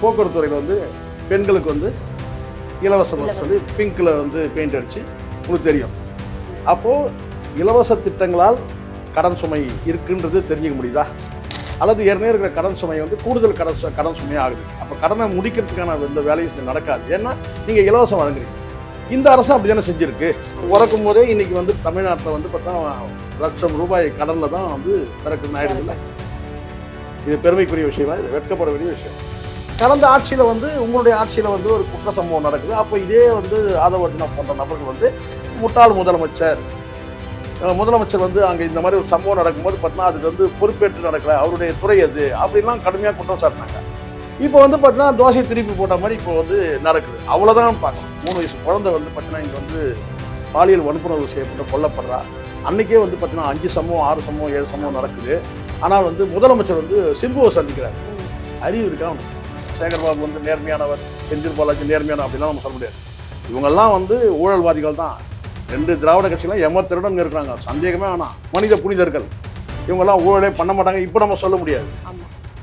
போக்குவரத்து துறையில் வந்து பெண்களுக்கு வந்து இலவசம் சொல்லி பிங்க்கில் வந்து பெயிண்ட் அடித்து உங்களுக்கு தெரியும். அப்போது இலவச திட்டங்களால் கடன் சுமை இருக்குன்றது தெரிஞ்சுக்க முடியுதா? அல்லது ஏற்கனவே இருக்கிற கடன் சுமை வந்து கூடுதல் கடன் சுமை ஆகுது. அப்போ கடனை முடிக்கிறதுக்கான எந்த வேலையும் நடக்காது. ஏன்னா நீங்கள் இலவசம் வழங்குறீங்க. இந்த அரசு அப்படி தானே செஞ்சுருக்கு. பிறக்கும் போதே இன்னைக்கு வந்து தமிழ்நாட்டில் வந்து பார்த்தா லட்சம் ரூபாய் கடனில் தான் வந்து பிறக்குதுன்னு ஆயிடுதுல்ல. இது பெருமைக்குரிய விஷயமா? இது வெட்கப்பட வேண்டிய விஷயம். கடந்த ஆட்சியில் வந்து உங்களுடைய ஆட்சியில் வந்து ஒரு குற்ற சம்பவம் நடக்குது. அப்போ இதே வந்து ஆதவர்ஜனா போன்ற நபர்கள் வந்து முட்டாள் முதலமைச்சர் வந்து அங்கே இந்த மாதிரி ஒரு சம்பவம் நடக்கும்போது பார்த்தீங்கன்னா அதுக்கு வந்து பொறுப்பேற்று நடக்கல, அவருடைய துறை அது அப்படின்லாம் கடுமையாக குற்றம் சாட்டினாங்க. இப்போ வந்து பார்த்தீங்கன்னா தோசையை திருப்பி போட்ட மாதிரி இப்போ வந்து நடக்குது. அவ்வளோதான் பார்க்கணும். 3 வயசு குழந்தை வந்து பார்த்தீங்கன்னா இங்கே வந்து பாலியல் வன்புணர்வு செய்யப்பட்டு கொல்லப்படுறா. அன்றைக்கே வந்து பார்த்தீங்கன்னா 5 சம்பவம் 6 சம்பவம் 7 சம்பவம் நடக்குது. ஆனால் வந்து முதலமைச்சர் வந்து சிம்புவை சந்திக்கிறார். அறிவு இருக்கா? சேகர்பாபு வந்து நேர்மையானவர், செந்தில் பாலாஜி நேர்மையானவர் அப்படிலாம் நம்ம சொல்ல முடியாது. இவங்கெல்லாம் வந்து ஊழல்வாதிகள் தான். 2 திராவிட கட்சிகளாம் எமத்திருடன் இருக்கிறாங்க, சந்தேகமே வேணாம். மனித புனிதர்கள். இவங்கெல்லாம் ஊழலே பண்ண மாட்டாங்க இப்போ நம்ம சொல்ல முடியாது.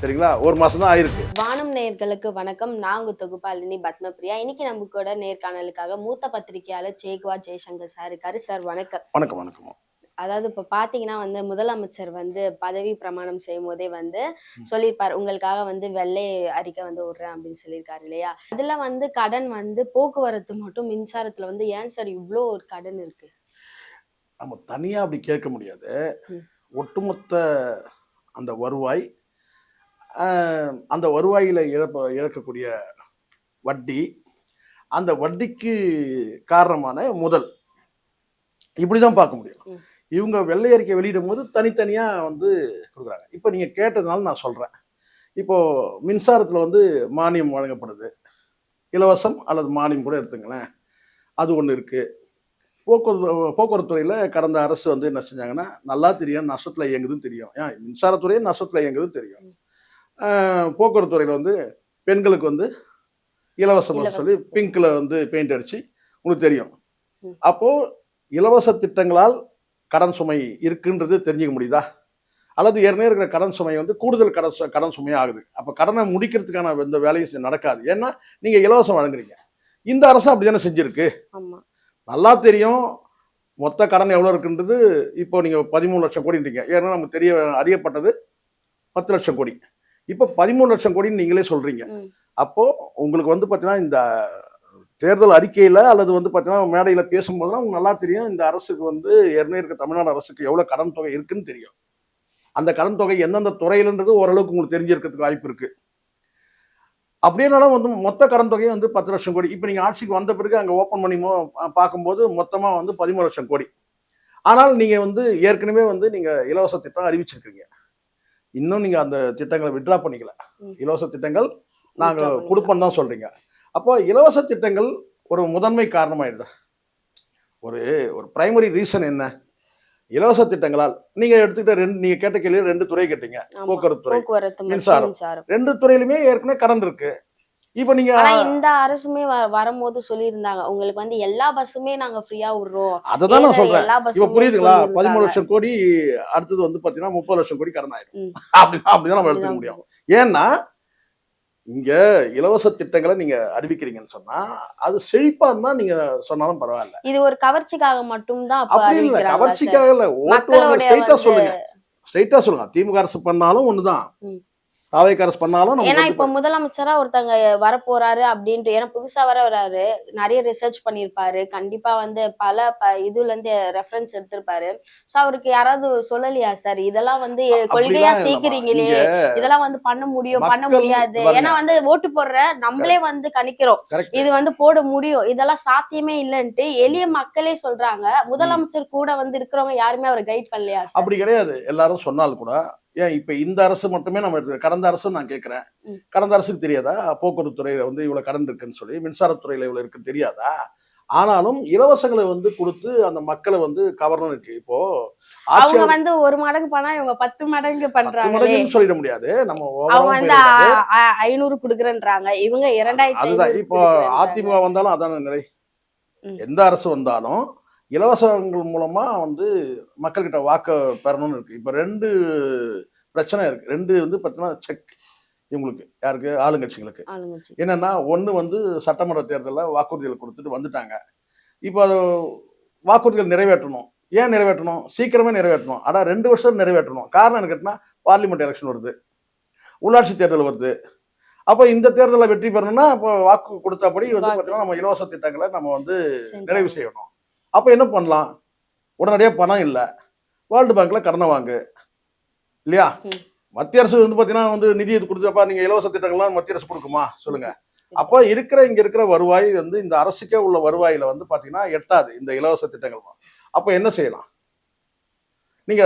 சரிங்களா? 1 மாசம் தான் ஆயிருக்கு. வானம் நேயர்களுக்கு வணக்கம். நாங்க தொகுப்பாளினி பத்மபிரியா. இன்னைக்கு நம்ம கூட நேர்காணலுக்காக மூத்த பத்திரிகையாளர் சேகுவா ஜெய்சங்கர் சார் இருக்காரு. சார் வணக்கம். வணக்கம். வணக்கம். அதாவது இப்ப பாத்தீங்கன்னா வந்து முதலமைச்சர் வந்து பதவி பிரமாணம் செய்யும் போதே வந்து சொல்லியிருப்பாரு, உங்களுக்காக வந்து வெள்ளை அறிக்கை வந்து விடுறேன் அப்படின்னு சொல்லியிருக்காரு இல்லையா? அதுல வந்து கடன் வந்து போக்குவரத்து மட்டும் மின்சாரத்துல வந்து ஏன் சார் இவ்வளோ ஒரு கடன் இருக்கு? நம்ம தனியா அப்படி கேட்க முடியாது. ஒட்டுமொத்த அந்த வருவாய், அந்த வருவாயில இழக்கக்கூடிய வட்டி, அந்த வட்டிக்கு காரணமான முதல், இப்படிதான் பார்க்க முடியும். இவங்க வெள்ளை அறிக்கை வெளியிடும் போது தனித்தனியா வந்து கொடுக்குறாங்க. இப்போ நீங்க கேட்டதுனால நான் சொல்றேன். இப்போ மின்சாரத்துல வந்து மானியம் வழங்கப்படுது. இலவசம் அல்லது மானியம் கூட எடுத்துங்களேன். அது ஒன்று இருக்கு. போக்குவரத்து துறையில கடந்த அரசு வந்து என்ன செஞ்சாங்கன்னா, நல்லா தெரியும் நஷ்டத்துல இயங்குதுன்னு தெரியும். ஏன் மின்சாரத்துறையே நஷ்டத்துல இயங்குதுன்னு தெரியும். போக்குவரத்து துறையில வந்து பெண்களுக்கு வந்து இலவசம் சொல்லி பிங்க்ல வந்து பெயிண்ட் அடிச்சு உங்களுக்கு தெரியும். அப்போ இலவச திட்டங்களால் கடன் சுமை இருக்குன்றது தெரிஞ்சுக்க முடியுதா? அல்லது ஏற்கனவே இருக்கிற கடன் சுமை வந்து கூடுதல் கடன் சுமை ஆகுது. அப்போ கடனை முடிக்கிறதுக்கான எந்த வேலையும் நடக்காது. ஏன்னா நீங்க இலவசம் வழங்குறீங்க. இந்த அரசு அப்படி தானே செஞ்சிருக்கு. நல்லா தெரியும் மொத்த கடன் எவ்வளோ இருக்குன்றது. இப்போ நீங்க 13 லட்சம் கோடின்றீங்க. ஏன்னா நமக்கு அறியப்பட்டது 10 லட்சம் கோடி. இப்போ 13 லட்சம் கோடின்னு நீங்களே சொல்றீங்க. அப்போ உங்களுக்கு வந்து பார்த்தீங்கன்னா இந்த தேர்தல் அறிக்கையில அல்லது வந்து பார்த்தீங்கன்னா மேடையில பேசும்போதுலாம் உங்களுக்கு நல்லா தெரியும் இந்த அரசுக்கு வந்து ஏற்கனவே இருக்க தமிழ்நாடு அரசுக்கு எவ்வளவு கடன் தொகை இருக்குன்னு தெரியும். அந்த கடன் தொகை எந்தெந்த துறையிலன்றது ஓரளவுக்கு உங்களுக்கு தெரிஞ்சிருக்கிறதுக்கு வாய்ப்பு இருக்கு. அப்படின்னாலும் வந்து மொத்த கடன் தொகையை வந்து 10 லட்சம் கோடி. இப்போ நீங்க ஆட்சிக்கு வந்த பிறகு அங்கே ஓப்பன் பண்ணி பார்க்கும்போது மொத்தமா வந்து 13 லட்சம் கோடி. ஆனால் நீங்க வந்து ஏற்கனவே வந்து நீங்க இலவச திட்டம் அறிவிச்சிருக்கீங்க. இன்னும் நீங்க அந்த திட்டங்களை விட்ரா பண்ணிக்கல. இலவச திட்டங்கள் நாங்க கொடுப்போம் தான் சொல்றீங்க. அப்போ இலவச திட்டங்கள் ஒரு முதன்மை காரணமாயிடுது. ஒரு பிரைமரி ரீசன் என்ன? இலவச திட்டங்களால் நீங்க எடுத்துக்கிட்ட நீங்க கேட்ட கேள்வி 2 துறை கேட்டீங்க. போக்குவரத்து துறை, மின்சாரம். 2 துறையிலுமே ஏற்கனவே கடன் இருக்கு. இப்போ நீங்க இந்த அரசுமே வரும்போது சொல்லியிருந்தாங்க, உங்களுக்கு வந்து எல்லா பஸ்ஸுமே நாங்க ஃப்ரீயா விடுறோம். அததான் நான் சொல்றேன். இப்போ புரியுதுங்களா? 13 லட்சம் கோடி அடுத்தது வந்து பாத்தீங்கன்னா 30 லட்சம் கோடி கடன் ஆயிடும். அப்படிதான் நம்ம எடுத்துக்க முடியும். ஏன்னா இங்க இலவச திட்டங்களை நீங்க அறிவிக்கிறீங்கன்னு சொன்னா அது செழிப்பா இருந்தா நீங்க சொன்னாலும் பரவாயில்ல. இது ஒரு கவர்ச்சிக்காக மட்டும் தான். அப்படி இல்ல, கவர்ச்சிக்காக இல்ல. ஸ்ட்ரைட்டா சொல்லுங்க. திமுக அரசு பண்ணாலும் ஒண்ணுதான், தாவேக்கா அரசு பண்ணாலும். ஏன்னா இப்ப முதலமைச்சரா ஒருத்தங்க வரப்போறாரு அப்படின்ட்டு, ஏன்னா புதுசா வராரு, நிறைய ரிசர்ச் பண்ணிருப்பாரு, கண்டிப்பா வந்து பல இதுல இருந்து ரெஃபரன்ஸ் எடுத்திருப்பாரு. சோ அவருக்கு யாராவது சொல்லலையா சார் இதெல்லாம் வந்து கொள்கையா சீக்கிரீங்களே, இதெல்லாம் வந்து பண்ண முடியாது. ஏன்னா வந்து ஓட்டு போடுற நம்மளே வந்து கணிக்கிறோம் இது வந்து போட முடியும், இதெல்லாம் சாத்தியமே இல்லைன்ட்டு எளிய மக்களே சொல்றாங்க. முதலமைச்சர் கூட வந்து இருக்கிறவங்க யாருமே அவரை கைட் பண்ணலையா? அப்படி கிடையாது. எல்லாரும் சொன்னாலும் கூட ஏன் இப்ப இந்த அரசு மட்டுமே நம்ம எடுத்து கடந்த அரசு நான் கேட்கிறேன். கடந்த அரசுக்கு தெரியாதா போக்குவரத்து துறையில வந்து இவ்வளவு கடன் இருக்குன்னு சொல்லி? மின்சாரத்துறையில இவ்வளவு இருக்குன்னு தெரியாதா? ஆனாலும் இலவசங்களை வந்து கொடுத்து அந்த மக்களை வந்து கவர்னு இருக்கு. இப்போ அவங்க வந்து 1 மடங்கு பண்ணா இவங்க 10 மடங்கு பண்றாங்க சொல்லிட முடியாது. நம்ம அவங்க வந்து 500 குடுக்குறேன்றாங்க, இவங்க 2500. அதுதான் இப்போ அதிமுக வந்தாலும் அதான நிலை. எந்த அரசு வந்தாலும் இலவசங்கள் மூலமா வந்து மக்கள்கிட்ட வாக்கு பெறணும்னு இருக்கு. இப்ப 2 பிரச்சனை இருக்கு. 2 வந்து பார்த்தீங்கன்னா செக். இவங்களுக்கு யாருக்கு ஆளுங்கட்சிகளுக்கு. ஆளுங்கட்சி. என்னன்னா ஒண்ணு வந்து சட்டமன்ற தேர்தலில் வாக்குறுதிகள் கொடுத்துட்டு வந்துட்டாங்க. இப்போ அது வாக்குறுதிகள் நிறைவேற்றணும். ஏன் நிறைவேற்றணும்? சீக்கிரமே நிறைவேற்றணும். ஆனா 2 வருஷம் நிறைவேற்றணும். காரணம் என்ன கேட்டா பார்லிமெண்ட் எலெக்ஷன் வருது, உள்ளாட்சி தேர்தல் வருது. அப்போ இந்த தேர்தலில் வெற்றி பெறணும்னா இப்போ வாக்கு கொடுத்தபடி வந்து வாக்கு பார்த்தீங்கன்னா நம்ம இலவச திட்டங்களை நம்ம வந்து நிறைவு செஞ்சாங்க. செய்யணும். அப்போ என்ன பண்ணலாம்? உடனடியாக பணம் இல்லை, வேர்ல்டு பேங்க்ல கடனை வாங்கு இல்லையா? ம். மத்திய அரசு வந்து பார்த்தீங்கன்னா வந்து நிதி கொடுத்தப்பா நீங்க இலவச திட்டங்கள்லாம் மத்திய அரசு கொடுக்குமா சொல்லுங்க? அப்போ இங்க இருக்கிற வருவாய் வந்து இந்த அரசுக்கே உள்ள வருவாயில வந்து பார்த்தீங்கன்னா எட்டாது இந்த இலவச திட்டங்கள். அப்போ என்ன செய்யலாம்? நீங்க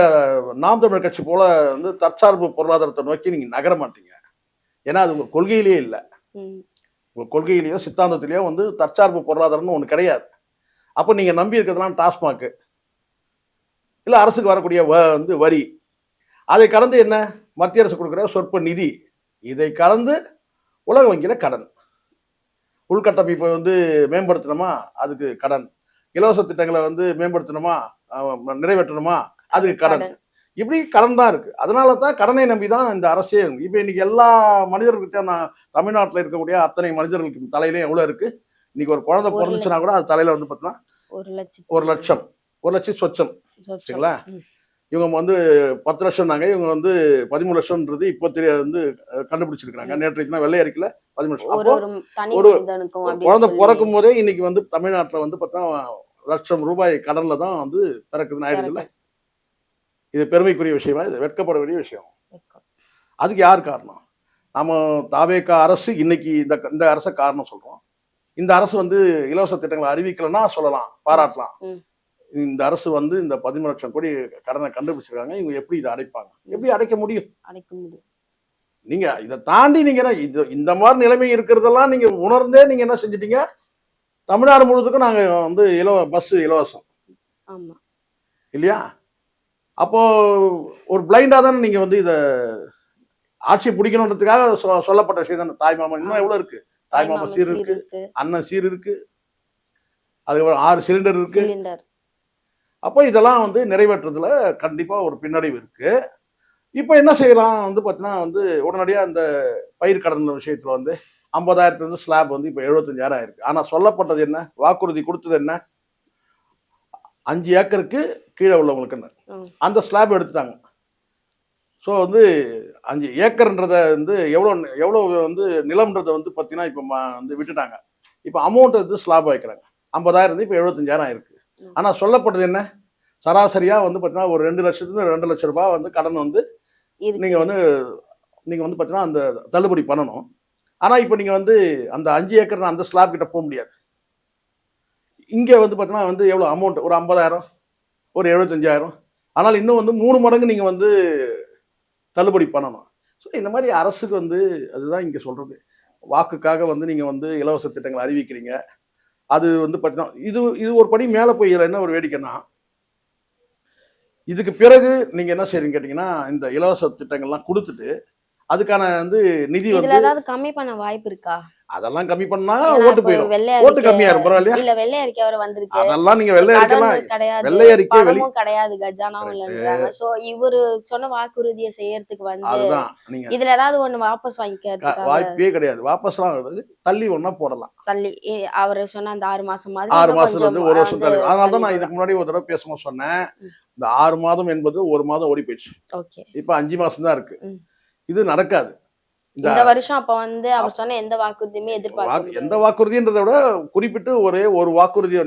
நாம் தமிழர் கட்சி போல வந்து தற்சார்பு பொருளாதாரத்தை நோக்கி நீங்க நகர மாட்டீங்க. ஏன்னா அது உங்க கொள்கையிலேயே இல்லை. ம். உங்க கொள்கையிலேயோ சித்தாந்தத்திலேயோ வந்து தற்சார்பு பொருளாதாரம்னு ஒன்று கிடையாது. அப்போ நீங்க நம்பி இருக்கிறதுலாம் டாஸ்மாக் இல்ல அரசுக்கு வரக்கூடிய வந்து வரி, அதை கடந்து என்ன மத்திய அரசு கொடுக்குற சொற்ப நிதி, இதை கடந்து உலக வங்கியில கடன், உள்கட்டமைப்பை வந்து மேம்படுத்தணுமா அதுக்கு கடன், இலவச திட்டங்களை வந்து மேம்படுத்தணுமா நிறைவேற்றணுமா அதுக்கு கடன். கடன். இப்படி கடன் தான் இருக்கு. அதனால தான் கடனை நம்பி தான் இந்த அரசே. இப்போ இன்னைக்கு எல்லா மனிதர்கிட்ட நான் தமிழ்நாட்டில் இருக்கக்கூடிய அத்தனை மனிதர்களுக்கு தலையிலையும் எவ்வளோ இருக்கு? இன்னைக்கு ஒரு குழந்தை ஒரு பிறந்துச்சுன்னா கூட அது தலையில வந்து பார்த்தீங்கன்னா 1 லட்சம், 1 லட்சம் சொச்சம். சொச்சம். சரிங்களா? ம். இவங்க வந்து 10 லட்சம்னாங்க, இவங்க வந்து 13 லட்சம்ன்றது இப்போ வந்து கண்டுபிடிச்சிருக்காங்க. நேற்றைக்கு தான் வெள்ளை அறிக்கையில 13 லட்சம். ஒரு அப்போ ஒரு தனி ஒரு மனிதனுக்கும் அப்படின்னு குழந்தை சொல்லி பிறக்கும் போதே இன்னைக்கு வந்து தமிழ்நாட்டில் வந்து பார்த்தா லட்சம் ரூபாய் கடன்ல தான் வந்து பிறக்குதுன்னு ஆயிடுதுல்ல. பிறகு இது பெருமைக்குரிய விஷயமா? இது வெட்கப்பட வேண்டிய விஷயம். வெட்கம். அதுக்கு யார் காரணம்? நம்ம தாவேகா அரசு இன்னைக்கு இந்த அரசை காரணம் சொல்றோம். இந்த அரசு வந்து இலவச திட்டங்களை அறிவிக்கலைன்னா சொல்லலாம், பாராட்டலாம். ம். இந்த அரசு வந்து இந்த 13 லட்சம் கோடி கடனை கண்டுபிடிச்சிருக்காங்க, இவங்க எப்படி இதை அடைப்பாங்க? ம். எப்படி அடைக்க முடியும்? அடைக்க முடியும். நீங்க இதை தாண்டி நீங்க என்ன இந்த மாதிரி நிலைமை இருக்கிறதெல்லாம் நீங்க உணர்ந்தே நீங்க என்ன செஞ்சிட்டீங்க? தமிழ்நாடு முழுவதுக்கும் நாங்க வந்து பஸ் இலவசம் ஆமா. இல்லையா? அப்போ ஒரு பிளைண்டா தானே நீங்க வந்து இதை ஆட்சி பிடிக்கணுன்றதுக்காக சொல்லப்பட்ட விஷயம் தானே. தாய்மாமன் இன்னும் எவ்வளவு இருக்கு? தாய்மாமன் தாய்மாமன் சீர் சீர் இருக்கு, இருக்கு. அண்ணன் சீர் இருக்கு, அதுக்கப்புறம் 6 சிலிண்டர் இருக்கு. சிலிண்டர். அப்போ இதெல்லாம் வந்து நிறைவேற்றுறதுல கண்டிப்பா ஒரு பின்னடைவு இருக்கு. இப்போ என்ன செய்யலாம் வந்து பார்த்தீங்கன்னா வந்து உடனடியா இந்த பயிர் கடன் விஷயத்துல வந்து 50,000 ஸ்லாப் வந்து இப்போ 75,000 ஆயிருக்கு. ஆனா சொல்லப்பட்டது என்ன? வாக்குறுதி கொடுத்தது என்ன? 5 ஏக்கருக்கு கீழே உள்ளவங்களுக்குன்னு ம். அந்த ஸ்லாப் எடுத்துட்டாங்க. ஸோ வந்து 5 ஏக்கர்ன்றதை வந்து எவ்வளோ எவ்வளோ வந்து நிலம்ன்றதை வந்து பார்த்தீங்கன்னா இப்போ வந்து விட்டுட்டாங்க. இப்போ அமௌண்ட் வந்து ஸ்லாப் வைக்கிறாங்க. 50,000 இருந்து இப்போ 75,000 ஆயிருக்கு. ம். ஆனா சொல்லப்பட்டது என்ன? சராசரியா வந்து பார்த்தீங்கன்னா ஒரு 2 லட்சத்துலேருந்து 2 லட்சம் ரூபாய் வந்து கடன் வந்து நீங்க இருக்கு. வந்து பார்த்தீங்கன்னா அந்த தள்ளுபடி பண்ணணும். ஆனா இப்போ நீங்க வந்து அந்த 5 ஏக்கர் அந்த ஸ்லாப் கிட்ட போக முடியாது. இங்க வந்து பார்த்தீங்கன்னா வந்து எவ்வளோ அமௌண்ட்? ஒரு 50,000, ஒரு 75,000. ஆனால் இன்னும் வந்து 3 மடங்கு நீங்க வந்து தள்ளுபடி பண்ணணும். ஸோ இந்த மாதிரி அரசுக்கு வந்து அதுதான் இங்க சொல்றது. வாக்குக்காக வந்து நீங்க வந்து இலவச திட்டங்களை அறிவிக்கிறீங்க. அது வந்து பார்த்தீங்கன்னா இது இது ஒரு படி மேல போய் இதுல என்ன ஒரு வேடிக்கைன்னா, இதுக்கு பிறகு நீங்க என்ன செய்றீங்கன்னு கேட்டீங்கன்னா, இந்த இலவச திட்டங்கள்லாம் குடுத்துட்டு, அதுக்கான வந்து நிதி இதுல வந்து ஏதாவது கம்மி பண்ண வாய்ப்பு இருக்கா? அதெல்லாம் கம்மி பண்ணா ஏன்னா ஓட்டு இப்போ போயிடும். வெள்ளை ஓட்டு அறிக்கை கம்மியாயிரும் பரவாயில்லையா? இல்ல வெள்ளை அறிக்கை வர வந்திருக்கு. அதெல்லாம் நீங்க வெள்ளை கடன் அறிக்கைலாம் கிடையாது, வெள்ளை அறிக்கை பணமும் கிடையாது, கஜானாவும் கரெக்ட். இல்லைன்றாங்க. சோ இவரு சொன்ன வாக்குறுதியை செய்யறதுக்கு வந்து அதுதான் நீங்க இதுல ஏதாவது ஒண்ணு வாபஸ் வாங்கிக்கிறதுக்காக வாய்ப்பே கிடையாது. வாபஸ்லாம் வராது. தள்ளி ஒண்ணா போடலாம். தள்ளி அவரு சொன்ன அந்த 6 மாசம் மாதிரி 6 இன்னும் மாசத்துல கொஞ்சம் இருந்து 1 வருஷம் வந்து தள்ளி. அதனால தான் தள்ளி நான் போடலாம். இதுக்கு முன்னாடி ஒரு தடவை பேசும்போது சொன்னேன். ம். இந்த 6 மாதம் என்பது 1 மாதம் ஓடி போயிடுச்சு. ஓகே. இப்ப 5 மாசம் தான் இருக்கு. ம். இது நடக்காது. இந்த இந்த வருஷம் அப்ப வந்து அவர் சொன்ன எந்த வாக்குறுதியுமே எதிர்பார்க்க எந்த முடியாது. வாக்குறுதின்றதை விட குறிப்பிட்டு ஒரே ஒரு வாக்குறுதியை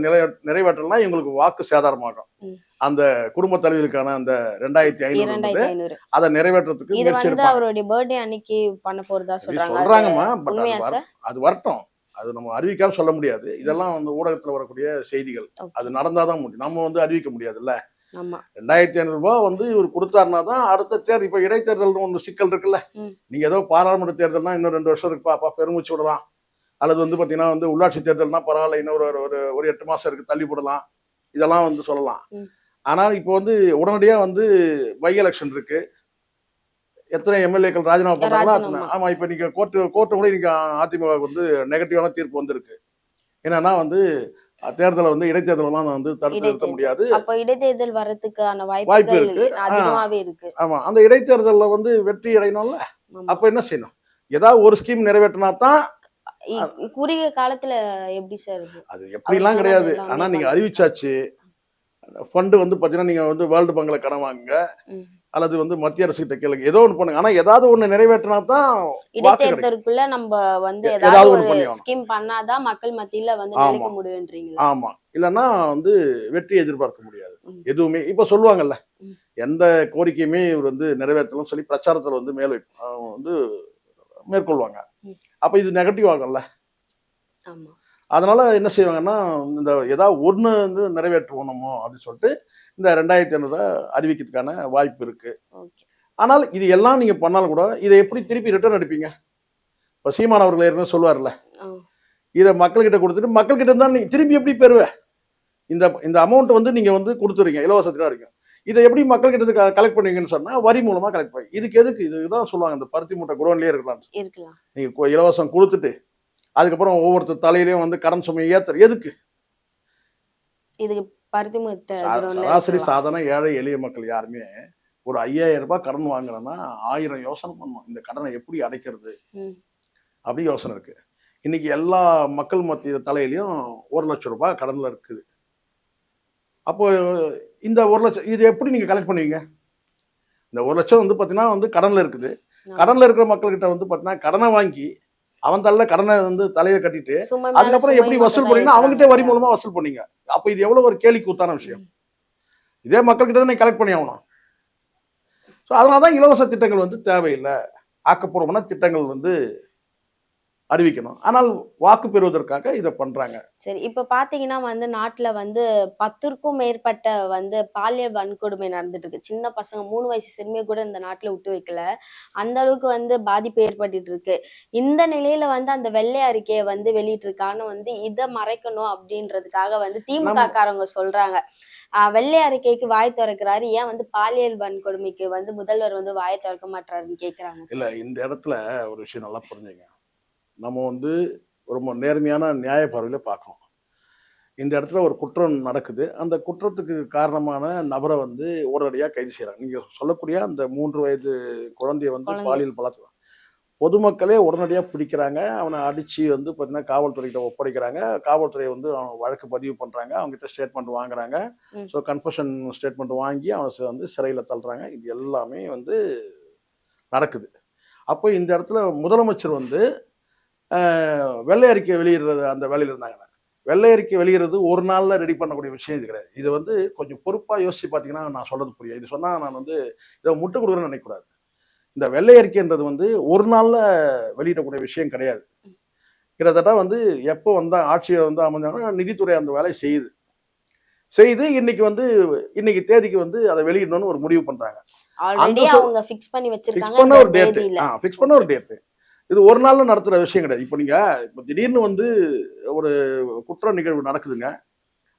நிறைவேற்றலாம் இவங்களுக்கு வாக்கு சேதாரமாகும். ம். அந்த குடும்ப தலைவிகளுக்கான அந்த 2,500 2,500 அதை நிறைவேற்றத்துக்கு இது முயற்சி வந்து எடுப்பாங்க. அவருடைய பர்த்டே அன்னைக்கு பண்ண போறதா சொல்றாங்க. அது சொல்றாங்கம்மா. பட் உண்மையா சார்? அது வரட்டும். அது நம்ம அறிவிக்காம சொல்ல முடியாது. இதெல்லாம் வந்து ஊடகத்துல வரக்கூடிய செய்திகள். ஓகே. அது நடந்தாதான் முடியும். நம்ம வந்து அறிவிக்க முடியாதுல்ல. ஆமா. 2,500 ரூபாய் வந்து இவர் கொடுத்தாருனா தான் அடுத்த தேர்தல். இப்ப இடைத்தேர்தல் ஒன்று சிக்கல் இருக்குல்ல. ம். நீங்க ஏதோ பாராளுமன்ற தேர்தல்னா இன்னும் 2 வருஷம் இருக்குப்பா பெருமூச்சு விடலாம். அல்லது வந்து பாத்தீங்கன்னா வந்து உள்ளாட்சி தேர்தல்னா பரவாயில்ல, இன்னும் ஒரு ஒரு ஒரு 8 மாசம் இருக்கு, தள்ளி போடலாம். இதெல்லாம் வந்து சொல்லலாம். ம். ஆனா இப்போ வந்து உடனடியா வந்து பை எலெக்ஷன் இருக்கு. எத்தனை எம்எல்ஏக்கள் ராஜினாமா பண்ணாங்களோ அத்தனை. ராஜினாமா. ஆமா, இப்ப நீங்க கோர்ட்டு கூட இன்னைக்கு அதிமுக வந்து நெகட்டிவான தீர்ப்பு வந்திருக்கு. என்னன்னா வந்து தேர்தலை வந்து இடைத்தேர்தலாம் வந்து தடுத்து நிறுத்த இடைத்தேர்தல். முடியாது. அப்ப இடைத்தேர்தல் வர்றதுக்கான வாய்ப்பு வாய்ப்புகள் இருக்கு. அதிகமாவே இருக்கு. ஆமா, அந்த இடைத்தேர்தல்ல வந்து வெற்றி அடையணும்ல. ஆமா. அப்ப என்ன செய்யணும்? ஏதாவது ஒரு ஸ்கீம் நிறைவேற்றினா தான் குறுகிய காலத்துல எப்படி சார் இது? அது அவர் எப்படிலாம் சொன்னது கிடையாது. எல்லாமே ஆனா நீங்க பண்ணணும். அறிவிச்சாச்சு. ஃபண்ட் வந்து பார்த்தீங்கன்னா, நீங்க வந்து வேர்ல்டு பேங்க்ல கடன் வாங்குங்க. ம். அல்லது வந்து மத்திய அரசுகிட்ட கேளுங்க. ஏதோ ஒண்ணு பண்ணுங்க. ஆனா ஏதாவது ஒண்ணு நிறைவேற்றினா தான் வாக்கு கிடைக்கும். இடைத்தேர்தலுக்குள்ள நம்ம வந்து ஏதாவது ஏதாவது ஒண்ணு ஒரு பண்ணி ஆகணும். ஸ்கீம் பண்ணாதான் மக்கள் மத்தியில வந்து ஆமா, நிலைக்க முடியுன்றீங்களா? ஆமா. இல்லன்னா வந்து வெற்றி எதிர்பார்க்க முடியாது. ம். எதுவுமே இப்ப சொல்லுவாங்கல்ல, ம். எந்த கோரிக்கையுமே இவர் வந்து நிறைவேற்றணும்னு சொல்லி பிரச்சாரத்துல வந்து வந்து மேற்கொள்வாங்க. ம். அப்ப இது நெகட்டிவ் ஆகும்ல. ஆமா. அதனால என்ன செய்வாங்கன்னா, இந்த ஏதாவது ஒண்ணு வந்து நிறைவேற்றுவோம் நம்ம அப்படின்னு சொல்லிட்டு, இந்த 2500 அறிவிக்கிறதுக்கான வாய்ப்பு இருக்கு. ஓகே. ஆனால் இது எல்லாம் நீங்க பண்ணாலும் கூட, இத எப்படி திருப்பி ரிட்டர்ன் அடிப்பீங்க? இப்ப சீமான் அவர்கள் ஏற்கனவே சொல்லுவார்ல, ஆ. இத மக்கள்கிட்ட குடுத்துட்டு, மக்கள்கிட்ட இருந்தா நீங்க திருப்பி எப்படி பெறுவ? இந்த இந்த அமௌண்ட் வந்து நீங்க வந்து குடுத்துறீங்க. இலவசத்துக்கா இருக்கு. இத எப்படி மக்கள்கிட்ட இருந்து கலெக்ட் பண்ணுவீங்கன்னு சொன்னா, வரி மூலமா கலெக்ட் பண்ணுவீங்க. இதுக்கு எதுக்கு? இதுதான் சொல்லுவாங்க. இந்த பருத்தி மூட்டை குடோன்லயே இருக்கலாம். இருக்கலாம். நீங்க இலவசம் குடுத்துட்டு, அதுக்கப்புறம் ஒவ்வொருத்தர் தலையிலயும் வந்து கடன் சுமைய எதுக்கு? இதுக்கு பருத்தி மூட்டை குடோன்ல சராசரி இருக்கலாம். சாதாரண ஏழை எளிய மக்கள் யாருமே ஒரு ரூ. 5000 கடன் வாங்குறோம்னா, 1000 யோசனை பண்ணணும். இந்த கடனை எப்படி அடைக்கிறது? ம். அப்படி யோசனை இருக்கு. இன்னைக்கு எல்லா மக்கள் மத்திய தலையிலயும் ரூ. 1,00,000 கடன்ல இருக்குது. அப்போ இந்த 1,00,000 இது எப்படி நீங்க கலெக்ட் பண்ணுவீங்க? இந்த 1,00,000 வந்து பார்த்தீங்கன்னா வந்து கடன்ல இருக்குது. ஆமா. கடன்ல இருக்கிற மக்கள்கிட்ட வந்து பார்த்தீங்கன்னா, கடன வாங்கி, அவன் தலையில கடன வந்து தலையில கட்டிட்டு, சுமை மேல அதுக்கப்புறம் சுமை எப்படி மட்டும் வசூல் தான் பண்ணீங்கன்னா, அவங்ககிட்டயே ஏத்துறாங்க வரி இல்லையா? மூலமா வசூல் பண்ணீங்க. அப்ப இது எவ்வளவு ஒரு கேலி கூத்தான விஷயம். ம். இதே மக்கள்கிட்ட தான் நீங்க கலெக்ட் பண்ணி ஆகணும். ஸோ அதனால தான் இலவச திட்டங்கள் வந்து தேவையில்ல. ஆக்கப்பூர்வமான திட்டங்கள் வந்து அறிவிக்கணும். ஆனால் வாக்கு பெறுவதற்காக இத பண்றாங்க. சரி. இப்ப பாத்தீங்கன்னா வந்து நாட்டுல வந்து 10ற்கும் மேற்பட்ட வந்து பாலியல் வன்கொடுமை நடந்துட்டு இருக்கு. சின்ன பசங்க 3 வயசு சிறுமிய கூட இந்த நாட்டுல விட்டு வைக்கல. அந்த அளவுக்கு வந்து பாதிப்பு ஏற்பட்டுட்டு இருக்கு. இந்த நிலையில வந்து அந்த வெள்ளை அறிக்கைய வந்து வெளியிட்டிருக்கான்னு வந்து இத மறைக்கணும் அப்படின்றதுக்காக வந்து நம்ம திமுக காரங்க சொல்றாங்க. வெள்ளை அறிக்கைக்கு வாய் தொறக்கிறாரு. ஏன் வந்து பாலியல் வன்கொடுமைக்கு வந்து முதல்வர் வந்து வாய தொறக்க மாட்றாருன்னு கேக்குறாங்க இல்ல சார். இந்த இடத்துல ஒரு விஷயம் நல்லா புரிஞ்சுங்க. நம்ம வந்து ரொம்ப நேர்மையான நியாய பார்வையில பார்க்கணும். இந்த இடத்துல ஒரு குற்றம் நடக்குது. அந்த குற்றத்துக்கு காரணமான நபர வந்து உடனடியா கைது செய்றாங்க. நீங்க சொல்லக்கூடிய அந்த 3 வயது குழந்தைய வந்து குழந்தை. பாலியல் பலாத்காரம். பொதுமக்களே உடனடியா பிடிக்கிறாங்க. அவன அடிச்சு வந்து பார்த்தீங்கன்னா, காவல்துறையிட்ட ஒப்படைக்கிறாங்க. காவல்துறை வந்து அவன் வழக்கு பதிவு பண்றாங்க. அவன்கிட்ட ஸ்டேட்மெண்ட் வாங்குறாங்க. ம். ஸோ கன்ஃபெஷன் ஸ்டேட்மெண்ட் வாங்கி அவன வந்து சிறையில தள்ளுறாங்க. இது எல்லாமே வந்து நடக்குது. அப்போ இந்த இடத்துல முதலமைச்சர் வந்து அ வெள்ளை அறிக்கை வெளியிடுறது அந்த வேலையில இருந்தாங்க. வெள்ளை அறிக்கை வெளியிடுறது ஒரு நாள்ல ரெடி பண்ணக்கூடிய விஷயம் இது கிடையாது. இது வந்து கொஞ்சம் பொறுப்பா யோசிச்சு பார்த்தீங்கன்னா, நான் சொல்றது புரியும். இது சொன்னா நான் வந்து இத முட்டுக் குடுக்குறேன்னு நினைக்கக்கூடாது. இந்த வெள்ளை அறிக்கைன்றது வந்து ஒரு நாள்ல வெளியிடக்கூடிய விஷயம் கிடையாது. கிட்டத்தட்ட வந்து எப்போ வந்தா ஆட்சிய வந்து அமைஞ்சாங்கன்னா, நிதித்துறை அந்த வேலைய செய்யுது. செய்து இன்னைக்கு தேதிக்கு வந்து அத வெளியிடணும்னு ஒரு முடிவு பண்றாங்க. ஆல்ரெடி அந்த அவங்க ஃபிக்ஸ் பண்ணி ஃபிக்ஸ் வச்சிருக்காங்க பண்ண இந்த ஒரு டேட். தேதியில. ஃபிக்ஸ் பண்ண ஓகே. ஒரு டேட். இது ஒரு நாள்ல நடத்துற விஷயம் கிடையாது. இப்ப திடீர்னு வந்து ஒரு குற்ற நிகழ்வு நடக்குதுங்க.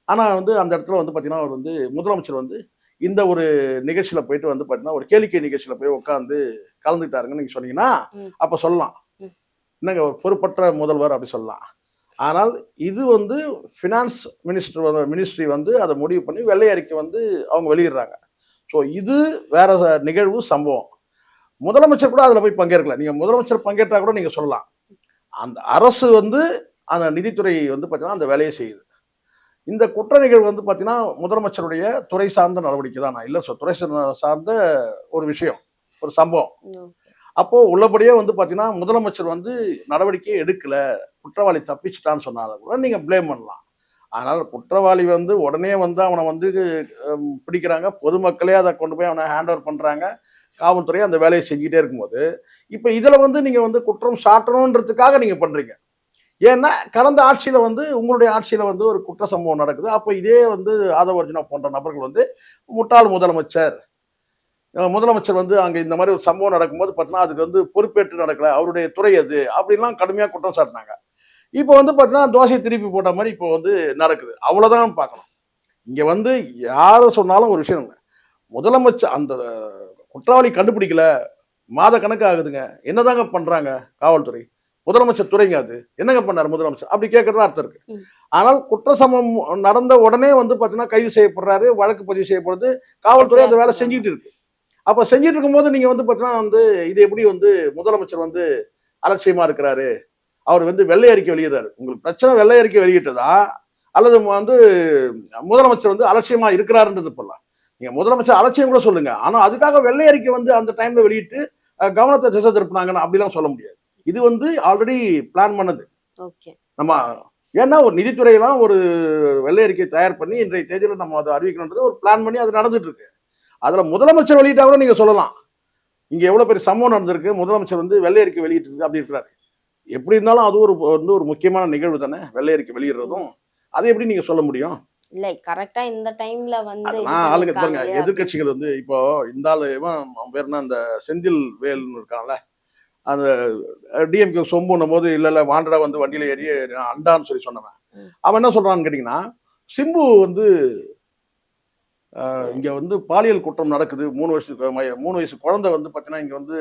ஆனா வந்து அந்த இடத்துல வந்து பார்த்தீங்கன்னா, அவர் வந்து முதலமைச்சர் வந்து இந்த ஒரு நிகழ்ச்சியில போயிட்டு வந்து பார்த்தீங்கன்னா, ஒரு கேளிக்கை நிகழ்ச்சியில போய் உட்கார்ந்து கலந்துக்கிட்டாருங்கன்னு நீங்க சொன்னீங்கன்னா, ம். அப்ப சொல்லலாம். ம். என்னங்க ஒரு பொறுப்பற்ற முதல்வர் அப்படி சொல்லலாம். ஆனால் இது வந்து ஃபினான்ஸ் மினிஸ்ட்ரி வந்து அத முடிவு பண்ணி வெள்ளை அறிக்கை வந்து அவங்க வெளியிடுறாங்க. ஸோ இது வேற நிகழ்வு, சம்பவம். முதலமைச்சர் கூட அதுல போய் பங்கேற்கல. நீங்க முதலமைச்சர் பங்கேற்றா கூட நீங்க சொல்லலாம். அந்த அரசு வந்து அந்த நிதித்துறை வந்து பார்த்தீங்கன்னா, அந்த வேலைய செய்யுது. இந்த குற்ற நிகழ்வு வந்து பார்த்தீங்கன்னா, முதலமைச்சருடைய துறை சார்ந்த நடவடிக்கை தான். நான் இல்ல துறை சார்ந்த ஒரு விஷயம். ஒரு சம்பவம். ஓகே. அப்போ உள்ளபடியே வந்து பார்த்தீங்கன்னா, முதலமைச்சர் வந்து நடவடிக்கையே எடுக்கல. குற்றவாளி தப்பிச்சுட்டான்னு சொன்னா கூட நீங்க ப்ளேம் பண்ணலாம். அதனால குற்றவாளி வந்து உடனே வந்து அவன வந்து பிடிக்கிறாங்க. பொதுமக்களே அத கொண்டு போய் அவன ஹேண்ட் ஓவர் பண்றாங்க. காவல்துறை அந்த வேலைய செஞ்சுட்டே இருக்கும்போது, இப்ப இதுல வந்து நீங்க வந்து குற்றம் சாட்டணும்ன்றதுக்காக நீங்க பண்றீங்க. ஏன்னா, கடந்த ஆட்சியில வந்து உங்களுடைய ஆட்சியில வந்து ஒரு குற்ற சம்பவம் நடக்குது. அப்ப இதே வந்து ஆதவ அர்ஜுனா போன்ற நபர்கள் வந்து முட்டாள் முதலமைச்சர். முதலமைச்சர் வந்து அங்க இந்த மாரி ஒரு சம்பவம் நடக்கும்போது பார்த்தீங்கன்னா, அதுக்கு வந்து பொறுப்பேற்று நடக்கல. அவருடைய துறை அது. அப்படின்லாம் கடுமையா குற்றம் சாட்டுனாங்க. இப்ப வந்து பார்த்தீங்கன்னா, தோசைய திருப்பி போட்ட மாரி இப்போ வந்து நடக்குது. அவ்வளோதான் பார்க்கணும். இங்க வந்து யார சொன்னாலும் ஒரு விஷயம். முதலமைச்சர் அந்த குற்றவாளி கண்டுபிடிக்கல. மாத கணக்கு ஆகுதுங்க. என்னதாங்க பண்றாங்க காவல்துறை? முதலமைச்சர் துறைங்க அது. என்னங்க பண்ணாரு முதலமைச்சர்? அப்படி கேட்கறதுல அர்த்தம் இருக்கு. ம். ஆனால் குற்ற சம்பவம் நடந்த உடனே வந்து பார்த்தீங்கன்னா, கைது செய்யப்படுறாரு. வழக்கு பதிவு செய்யப்படுது. காவல்துறை அந்த எஃப்ஐஆர் வேலை போடுறாங்க. செஞ்சுட்டு இருக்கு. அப்ப செஞ்சுட்டு இருக்கும்போது நீங்க வந்து பார்த்தீங்கன்னா வந்து, இது எப்படி வந்து முதலமைச்சர் வந்து அலட்சியமா இருக்கிறாரு, அவர் வந்து வெள்ளை அறிக்கை வெளியிடுறாரு. உங்களுக்கு பிரச்சனை வெள்ளை அறிக்கை வெளியிட்டதா, அல்லது வந்து முதலமைச்சர் வந்து அலட்சியமா இருக்கிறாருன்றது போடலாம். நீங்க முதலமைச்சர் அலட்சியம் கூட சொல்லுங்க. ஆனா அதுக்காக வெள்ளை அறிக்கை வந்து அந்த டைம்ல வெளியிட்டு கவனத்தை திசை திருப்பினாங்கன்னு அப்படிலாம் சொல்ல முடியாது. இது வந்து ஆல்ரெடி பிளான் பண்ணது. ஓகே. நம்ம ஏன்னா ஒரு நிதித்துறையெல்லாம் ஒரு வெள்ளை அறிக்கை தயார் பண்ணி இன்றைய தேதியில நம்ம அதை அறிவிக்கணுன்றது ஒரு பிளான் பண்ணி அது நடந்துட்டு இருக்கு. அதுல முதலமைச்சர் வெளியிட்டா கூட நீங்க சொல்லலாம். இங்க எவ்வளவு பெரிய சம்பவம் நடந்திருக்கு, முதலமைச்சர் வந்து வெள்ளை அறிக்கை வெளியிட்டு அப்படி இருக்கிறாரு. எப்படி இருந்தாலும் அது ஒரு வந்து ஒரு முக்கியமான நிகழ்வு தானே, வெள்ளை அறிக்கை வெளியிடுறதும். அதை எப்படி நீங்க சொல்ல முடியும்? இல்ல கரெக்ட்டா இந்த டைம்ல வந்து இது அதெல்லாம் ஆளுங்க பாருங்க, பண்ணிருக்காங்களே அப்படின்னு எதிர்க்கட்சிகள் வந்து இப்போ இந்த ஆளு அவன் பேர் என்ன, அந்த செந்தில் வேல்னு இருக்கான்ல, அந்த டிஎம்கே சொம்புன்னும் போது இல்ல இல்ல வாண்டடா வந்து வண்டியில ஏறி அண்டான்னு சொல்லி சொன்னவன், ம். அவன் என்ன சொல்றான்னு கேட்டீங்கன்னா, சிம்பு வந்து இங்க வந்து பாலியல் குற்றம் நடக்குது, 3 வயசு குழந்தை வந்து பாத்தீங்கன்னா இங்க வந்து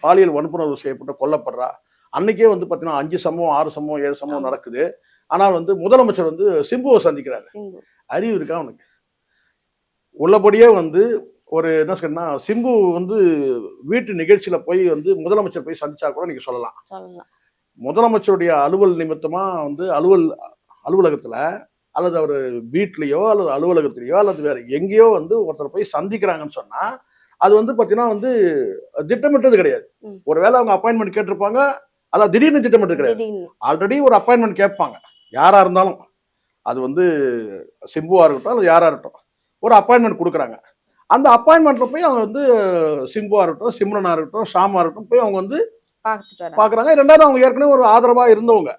பாலியல் வன்புணர்வு செய்யப்பட்டு கொல்லப்படுறா. அன்னைக்கே வந்து பாத்தீங்கன்னா 5 சம்பவம் 6 சம்பவம் 7 சம்பவம் ஆமா. நடக்குது. ஆனால் வந்து முதலமைச்சர் வந்து சிம்புவை சந்திக்கிறாரு. சிம்பு. அறிவு இருக்கா அவனுக்கு? உள்ளபடியே வந்து ஒரு என்ன சொல்றேன்னா, சிம்பு வந்து வீட்டு நிகழ்ச்சியில போய் வந்து முதலமைச்சர் போய் சந்திச்சா கூட நீங்க சொல்லலாம். சொல்லலாம். முதலமைச்சருடைய அலுவல் நிமித்தமா வந்து அலுவலகத்துல அல்லது அவரு வீட்லயோ அல்லது அலுவலகத்திலயோ அல்லது வேற எங்கேயோ வந்து ஒருத்தர் போய் சந்திக்கிறாங்கன்னு சொன்னா, அது வந்து பாத்தீங்கன்னா வந்து திட்டமிட்டது கிடையாது. ம். ஒருவேளை அவங்க அப்பாயின்மெண்ட் கேட்டிருப்பாங்க. அதான் திடீர்னு திட்டமிட்டது கிடையாது. திடீர்னு. ஆல்ரெடி ஒரு அப்பாயின்மெண்ட் கேட்பாங்க. யாரா இருந்தாலும். அது வந்து சிம்புவா இருக்கட்டும், அல்லது யாரா இருக்கட்டும். ஒரு அப்பாயின்மெண்ட் குடுக்குறாங்க. அந்த அப்பாயின்மெண்ட்ல போய் அவங்க வந்து சிம்புவா இருக்கட்டும், சிம்ரனா இருக்கட்டும், ஷாமா இருக்கட்டும் போய் அவங்க வந்து பார்த்துட்டு வராங்க. பார்க்குறாங்க. 2வது அவங்க ஏற்கனவே ஒரு ஆதரவா இருந்தவங்க.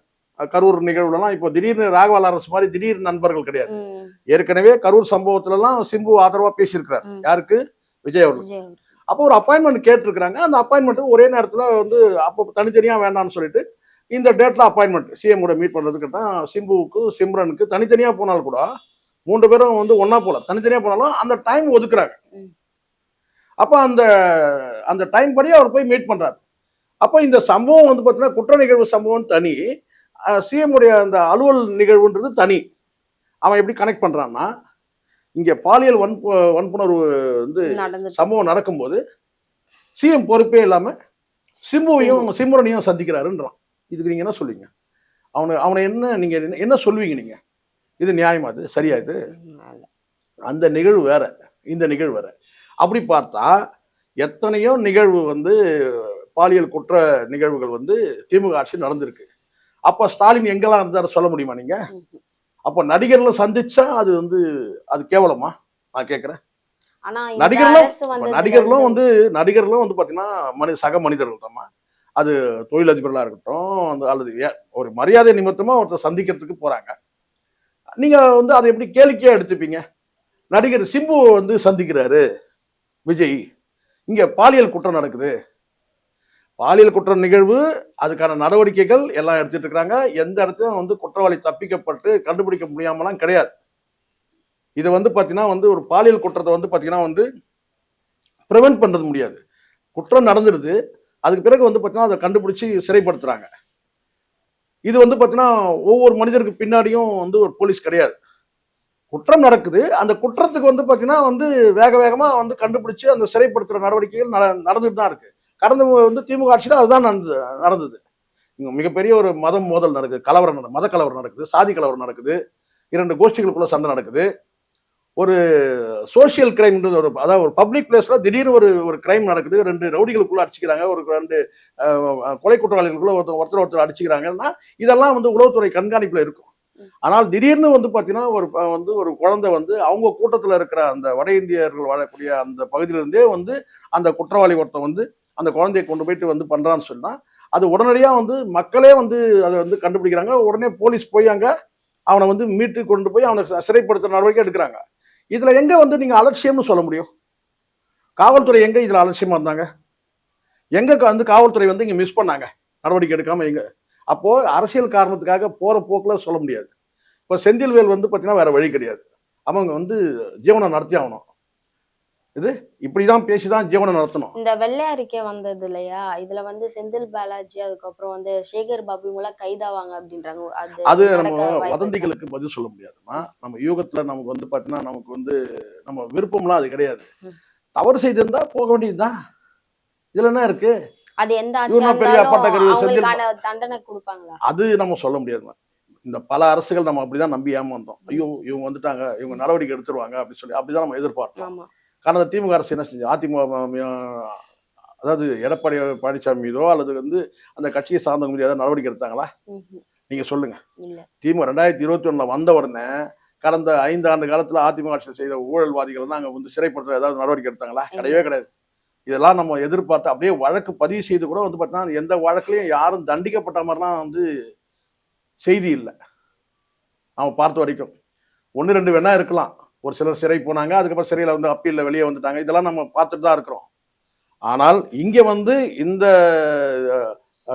கரூர் நிகழ்வுலலாம் இப்போ திடீர்னு ராகவா லாரன்ஸ் மாரி திடீர் நண்பர்கள் கிடையாது. ம். ஏற்கனவே கரூர் சம்பவத்துலலாம் சிம்பு ஆதரவா பேசியிருக்கிறார். ம். யாருக்கு? விஜய் அவர்கள். விஜய் அவர்கள். அப்போ ஒரு அப்பாயின்மெண்ட் கேட்டிருக்கிறாங்க. அந்த அப்பாயின்மெண்ட் ஒரே நேரத்துல வந்து அப்போ தனித்தனியா வேண்டாம்னு சொல்லிட்டு, இந்த டேட்ல அப்பாயின்மெண்ட் சிஎம் கூட மீட் பண்றதுக்கு தான் சிம்புவுக்கு, சிம்ரனுக்கு தனித்தனியா போனாலும் கூட 3 பேரும் வந்து ஒண்ணா போல. தனித்தனியா போனாலும் அந்த டைம் ஒதுக்குறாங்க. ம். அப்ப அந்த அந்த டைம் படி அவர் போய் மீட் பண்றாரு. அப்ப இந்த சம்பவம் வந்து பார்த்தீங்கன்னா, குற்ற நிகழ்வு சம்பவம் தனி. சிஎம் உடைய அந்த அலுவல் நிகழ்வுன்றது தனி. அவன் எப்படி கனெக்ட் பண்றான்னா, இங்க பாலியல் வன்புணர்வு வந்து நடந்துட்டு. சம்பவம் நடக்கும்போது சிஎம் பொறுப்பே இல்லாம சிம்புவையும் சிம்பு. சிம்ரனையும் சந்திக்கிறாருன்றான். இதுக்கு நீங்க என்ன சொல்லுவீங்க? அவனை அவனை என்ன நீங்க என்ன சொல்லுவீங்க நீங்க? இது நியாயமா இது? சரியா இது? இல்ல. அந்த நிகழ்வு வேற. இந்த நிகழ்வு வேற. அப்படி பார்த்தா எத்தனையோ நிகழ்வு வந்து பாலியல் குற்ற நிகழ்வுகள் வந்து திமுக ஆட்சி நடந்திருக்கு. அப்ப ஸ்டாலின் எங்கெல்லாம் இருந்தாரு சொல்ல முடியுமா நீங்க? ம்ஹ்ம். அப்ப நடிகர்ல சந்திச்சா அது வந்து அது கேவலமா? நான் கேட்கிறேன். ஆனா இந்த நடிகர்களும் அரசு வந்ததுல நடிகர்களும் இருந்து வந்து நடிகர்களும் வந்து பாத்தீங்கன்னா சக மனிதர்கள் தாம்மா. அது தொழிலதிபர்களா இருக்கட்டும், அல்லது ஒரு மரியாதை நிமித்தமா ஒருத்தர் சந்திக்கிறதுக்கு போறாங்க. நீங்க வந்து அதை எப்படி கேளிக்கையா எடுத்துப்பீங்க? நடிகர் சிம்பு வந்து சந்திக்கிறாரு விஜய். இங்க பாலியல் குற்றம் நடக்குது. பாலியல் குற்ற நிகழ்வு, அதுக்கான நடவடிக்கைகள் எல்லாம் எடுத்துட்டு இருக்காங்க. எந்த இடத்துலயும் வந்து குற்றவாளி தப்பிக்கப்பட்டு கண்டுபிடிக்க முடியாமலாம் கிடையாது. இது வந்து பாத்தீங்கன்னா வந்து ஒரு பாலியல் குற்றத்தை வந்து பாத்தீங்கன்னா வந்து பிரிவென்ட் பண்றது முடியாது. குற்றம் நடந்துடுது. அதுக்கு பிறகு வந்து பாத்தீங்கன்னா அதை கண்டுபிடிச்சு சிறைப்படுத்துறாங்க. இது வந்து பாத்தீங்கன்னா ஒவ்வொரு மனிதருக்கு பின்னாடியும் வந்து ஒரு போலீஸ் கிடையாது. குற்றம் நடக்குது. அந்த குற்றத்துக்கு வந்து பாத்தீங்கன்னா வந்து வேக வேகமா வந்து கண்டுபிடிச்சு அந்த சிறைப்படுத்துற நடவடிக்கைகள் நடந்துட்டு தான் இருக்கு. கடந்த வந்து திமுக ஆட்சியில அதுதான் நடந்தது. இங்க மிகப்பெரிய ஒரு மதம் மோதல் நடக்குது. மத கலவரம் நடக்குது. சாதி கலவரம் நடக்குது. 2 கோஷ்டிகளுக்குள்ள சண்டை நடக்குது. ஒரு சோசியல் கிரைம்ன்றது அதாவது ஒரு பப்ளிக் பிளேஸ்ல திடீர்னு ஒரு கிரைம் நடக்குது. 2 ரவுடிகளுக்குள்ள அடிச்சுக்கிறாங்க. ஒரு 2 கொலை குற்றவாளிகளுக்குள்ள ஒருத்தர் அடிச்சுக்கிறாங்கன்னா, இதெல்லாம் வந்து உளவுத்துறை கண்காணிப்புல இருக்கும். ஆனால் திடீர்னு வந்து பாத்தீங்கன்னா ஒரு குழந்தை வந்து அவங்க கூட்டத்துல இருக்கிற அந்த வட இந்தியர்கள் வாழக்கூடிய அந்த பகுதியிலிருந்தே வந்து அந்த குற்றவாளி ஒருத்தன் வந்து அந்த குழந்தையை கொண்டு போயிட்டு வந்து பண்றான்னு சொன்னா, அது உடனடியா வந்து மக்களே வந்து அதை வந்து கண்டுபிடிக்கிறாங்க. உடனே போலீஸ் போய் அங்க அவனை வந்து மீட்டு கொண்டு போய் அவனை சிறைப்படுத்துற நடவடிக்கை எடுக்கிறாங்க. இதுல எங்க வந்து நீங்க அலட்சியம்னு சொல்ல முடியும்? காவல்துறை எங்க இதுல அலட்சியமா இருந்தாங்க? எங்க வந்து காவல்துறை வந்து இங்க மிஸ் பண்ணாங்க நடவடிக்கை எடுக்காம எங்க? அப்போ அரசியல் காரணத்துக்காக போற போக்குல சொல்ல முடியாது. இப்போ செந்தில்வேல் வந்து பாத்தீங்கன்னா வேற வழி கிடையாது. அவங்க வந்து ஜீவனம் நடத்தி ஆகணும். இது இப்படிதான் பேசிதான் ஜீவனம் நடத்தணும். இந்த வெள்ளை அறிக்கை வந்தது இல்லையா? இதுல வந்து செந்தில் பாலாஜி, அதுக்கப்புறம் வந்து சேகர் பாபு இவங்கலாம் கைதாவாங்க அப்படின்றாங்க. அது அது நம்ம நடக்க வாய்ப்பு இருக்கா? வதந்திகளுக்கு பதில் சொல்ல முடியாதுமா. நம்ம யூகத்துல நமக்கு வந்து பாத்தீங்கன்னா நமக்கு வந்து நம்ம விருப்பம்லாம் அது கிடையாது. ம். தவறு செய்திருந்தா போக வேண்டியதுதான். இதுல என்ன இருக்கு? அது எந்த ஆட்சியா இவனும் பெரிய இருந்தாலும் அப்பட்டக்கறிவு அவங்களுக்கான தண்டனை கொடுப்பாங்களா? அது நம்ம சொல்ல முடியாது. இந்த பல அரசுகள் நம்ம அப்படிதான் நம்பி ஏமாந்தோம். ஐயோ இவங்க வந்துட்டாங்க, இவங்க நடவடிக்கை எடுத்துருவாங்க அப்படின்னு சொல்லி அப்படிதான் நம்ம எதிர்பார்த்தோம். ஆமா. கடந்த திமுக அரசு என்ன செஞ்சு அதிமுக அதாவது எடப்பாடி பழனிசாமி மீதோ அல்லது அந்த கட்சியை சார்ந்தவங்க மீது ஏதாவது நடவடிக்கை எடுத்தாங்களா? நீங்க சொல்லுங்க. இல்ல. திமுக 2021 வந்த உடனே கடந்த 5 ஆண்டு காலத்துல அதிமுக ஆட்சியில் செய்த ஊழல்வாதிகள் தான் அங்க சிறைப்படுத்த ஏதாவது நடவடிக்கை எடுத்தாங்களா? கிடையவே கிடையாது. இதெல்லாம் நம்ம எதிர்பார்த்து அப்படியே வழக்கு பதிவு செய்து கூட பார்த்தீங்கன்னா எந்த வழக்குலையும் யாரும் தண்டிக்கப்பட்ட மாதிரிலாம் செய்தி இல்லை. அவன் பார்த்த வரைக்கும் 1, 2 வேணா இருக்கலாம். ஒரு சிலர் சிறை போனாங்க, அதுக்கப்புறம் சிறையில் அப்பீல்ல வெளியே வந்துட்டாங்க. இதெல்லாம் நம்ம பார்த்துட்டு தான் இருக்கிறோம். ஆனால் இங்க இந்த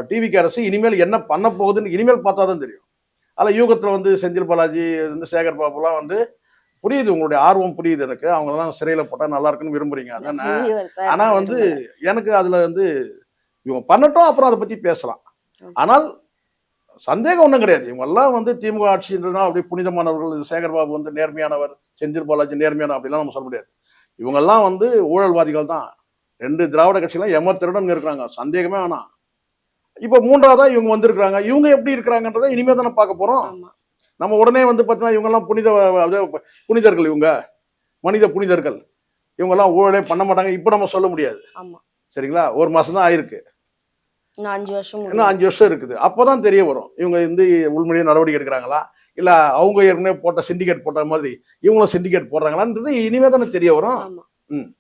டிவிக்கு அரசு இனிமேல் என்ன பண்ண போகுதுன்னு இனிமேல் பார்த்தா தான் தெரியும். அதில் யூகத்தில் செந்தில் பாலாஜி சேகர் பாபுலாம் புரியுது, உங்களுடைய ஆர்வம் புரியுது எனக்கு. அவங்களெல்லாம் சிறையில் போட்டால் நல்லா இருக்குன்னு விரும்புறீங்க அதானே. ஆனா எனக்கு அதுல இவங்க பண்ணட்டும், அப்புறம் அதை பத்தி பேசலாம். ஆனால் சந்தேகம் ஒன்றும் கிடையாது. இவங்க எல்லாம் திமுக ஆட்சின்றதுனா அப்படியே புனிதமானவர்கள். சேகர் பாபு நேர்மையானவர், செந்தில் பாலாஜி நேர்மையான அப்படிலாம் நம்ம சொல்ல முடியாது. இவங்கெல்லாம் ஊழல்வாதிகள் தான். 2 திராவிட கட்சிகளும் எமத்திருடன் இருக்கிறாங்க, சந்தேகமே வேணாம். இப்ப 3வதா இவங்க வந்திருக்கிறாங்க. இவங்க எப்படி இருக்கிறாங்கன்றதை இனிமே தானே பார்க்க போறோம். நம்ம உடனே பார்த்தீங்கன்னா இவங்க எல்லாம் புனிதர்கள், இவங்க மனித புனிதர்கள், இவங்க எல்லாம் ஊழலே பண்ண மாட்டாங்க இப்ப நம்ம சொல்ல முடியாது. சரிங்களா? 1 மாசம் தான் ஆயிருக்கு. இன்னும் 5 வருஷம் இருக்குது. அப்பதான் தெரிய வரும் இவங்க உள்முறையா நடவடிக்கை எடுக்கிறாங்களா, இல்ல அவங்க ஏற்கனவே போட்ட சிண்டிகேட் போட்ட மாதிரி இவங்களும் சிண்டிகேட் போடுறாங்களான்றது இனிமே தானே தெரிய வரும்.